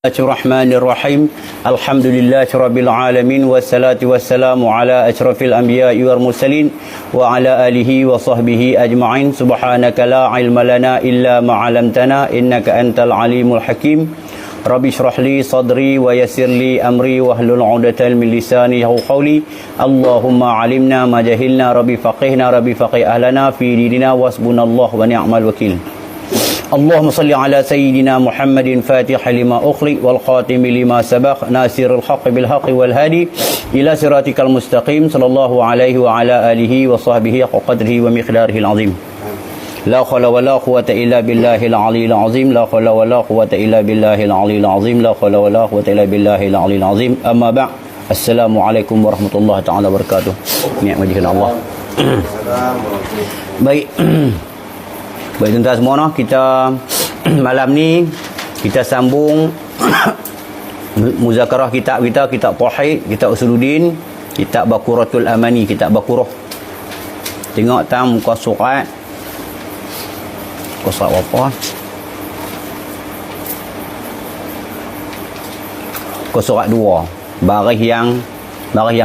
Bismillahirrahmanirrahim. Alhamdulillahirabbil alamin wassalatu wassalamu ala asyrafil anbiya'i wal mursalin wa ala alihi wa sahbihi ajma'in. Subhanaka la ilma lana illa ma 'allamtana innaka antal alimul hakim. Rabbi shrah li sadri wa yassir li amri wahlul 'uqdatal min lisani yafqahu qawli. Allahumma 'allimna ma jahilna rabbi faqihna rabbi faqih ahlana fi dinina wasbunallahu wa ni'mal wakil. Allahumma salli ala sayyidina Muhammadin fatih lima ukhli wal khatim lima sabaq nasirul haqq bil haqq wal hadi ila siratikal mustaqim sallallahu alaihi wa ala alihi wa sahbihi qadrihi wa miqdarihi al-azim. La hawla wa la quwwata illa billahil aliyyil azim. La hawla wa la quwwata illa billahil aliyyil azim. La hawla wa la quwwata illa billahil aliyyil azim. Amma ba'd. Assalamualaikum warahmatullahi taala wabarakatuh. Ni'mat majlis Allah. Baik. Baik tuan-tuan semua, no? Kita malam ni kita sambung muzakarah kitab kita, kitab Tauhid, kitab Usuluddin, kitab Baqaratul Amani, kitab Baqarah. Tengok tang muka surat. Muka surat apa? Muka surat 2, baris yang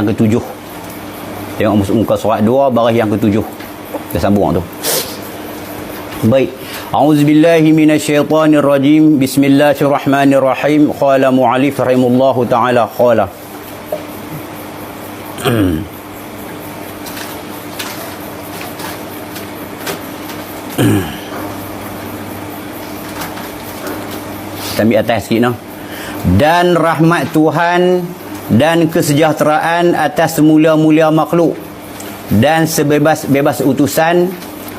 ke-7. Tengok muka surat 2, baris yang ke-7. Kita sambung tu. Baik. A'udzubillahi minasyaitonir rajim. Bismillahirrahmanirrahim. Qala mu'allif rahimahullahu ta'ala qala. Kita ambil atas sikit, no? Dan rahmat Tuhan dan kesejahteraan atas semula-mula makhluk dan sebebas-bebas utusan,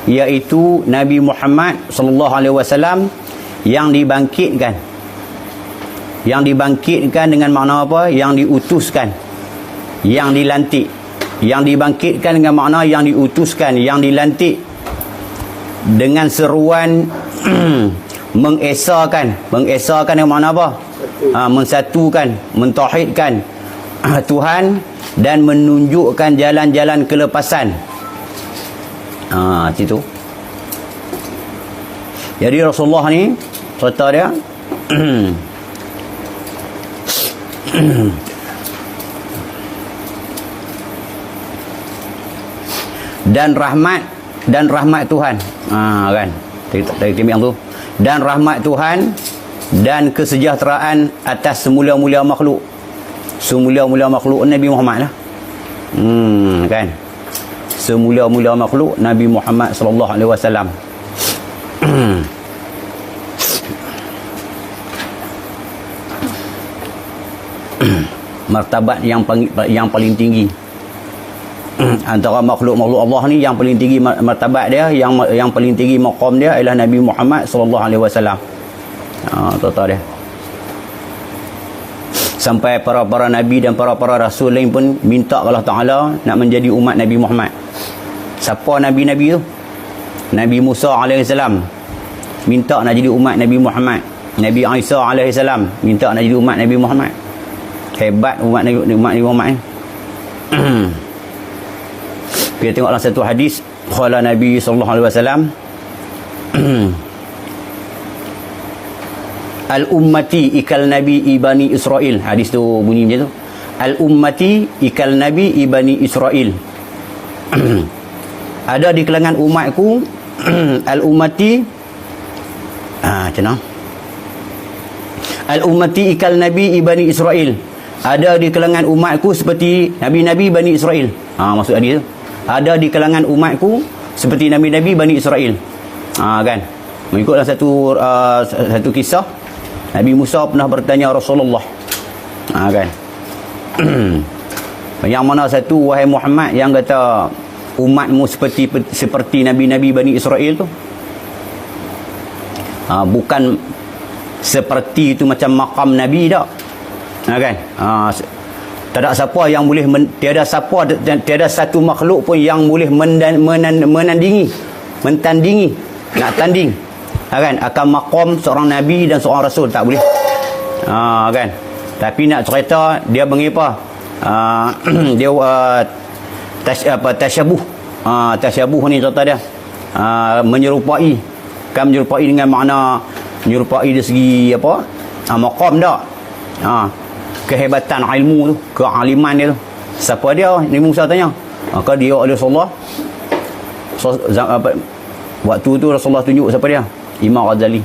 iaitu Nabi Muhammad sallallahu alaihi wasallam yang dibangkitkan. Yang dibangkitkan dengan makna apa? Yang diutuskan, yang dilantik. Yang dibangkitkan dengan makna yang diutuskan, yang dilantik, dengan seruan mengesahkan dengan makna apa? Mensatukan, mentauhidkan Tuhan dan menunjukkan jalan-jalan kelepasan. Situ. Jadi Rasulullah ni cerita dia dan rahmat Tuhan. Kan. Dari yang tu. Dan rahmat Tuhan dan kesejahteraan atas semula-mula makhluk. Semula-mula makhluk Nabi Muhammad lah. Kan. Semula-mula makhluk Nabi Muhammad sallallahu alaihi wasallam. Martabat yang paling tinggi antara makhluk-makhluk Allah ni, yang paling tinggi martabat dia, yang paling tinggi maqam dia ialah Nabi Muhammad sallallahu alaihi wasallam. Tahu dia. Sampai para nabi dan para rasul lain pun minta Allah Taala nak menjadi umat Nabi Muhammad. Siapa nabi-nabi tu? Nabi Musa alaihissalam minta nak jadi umat Nabi Muhammad. Nabi Isa alaihissalam minta nak jadi umat Nabi Muhammad. Hebat umat Nabi Muhammad ni. Kita tengok dalam satu hadis, qala Nabi sallallahu alaihi wasallam, al-ummati ikal nabi ibani Israel. Hadis tu bunyi macam tu. Al-ummati ikal nabi ibani Israel. Ada di kalangan umatku al-ummati macam mana? Al-ummati ikal nabi ibani Israel. Ada di kalangan umatku seperti nabi-nabi Bani Israel. Maksud hadis tu. Ada di kalangan umatku seperti nabi-nabi Bani Israel. Kan. Mengikut dalam satu kisah, Nabi Musa pernah bertanya Rasulullah. Kan. Yang mana satu, wahai Muhammad, yang kata umatmu seperti nabi-nabi Bani Israel tu? Bukan seperti itu macam makam nabi tak? Kan? Tiada siapa yang boleh tiada satu makhluk pun yang boleh mentandingi nak tanding kan akan makam seorang nabi dan seorang rasul, tak boleh. Kan? Tapi nak cerita dia mengapa? Dia tasyabuh. Tasyabuh ni cerita dia. Menyerupai. Kan menyerupai dengan makna menyerupai dari segi apa? maqam dah. Kehebatan ilmu tu, kealiman dia tu. Siapa dia? Nabi Musa tanya. Maka dia oleh Rasulullah. Waktu tu Rasulullah tunjuk siapa dia? Imam Ghazali.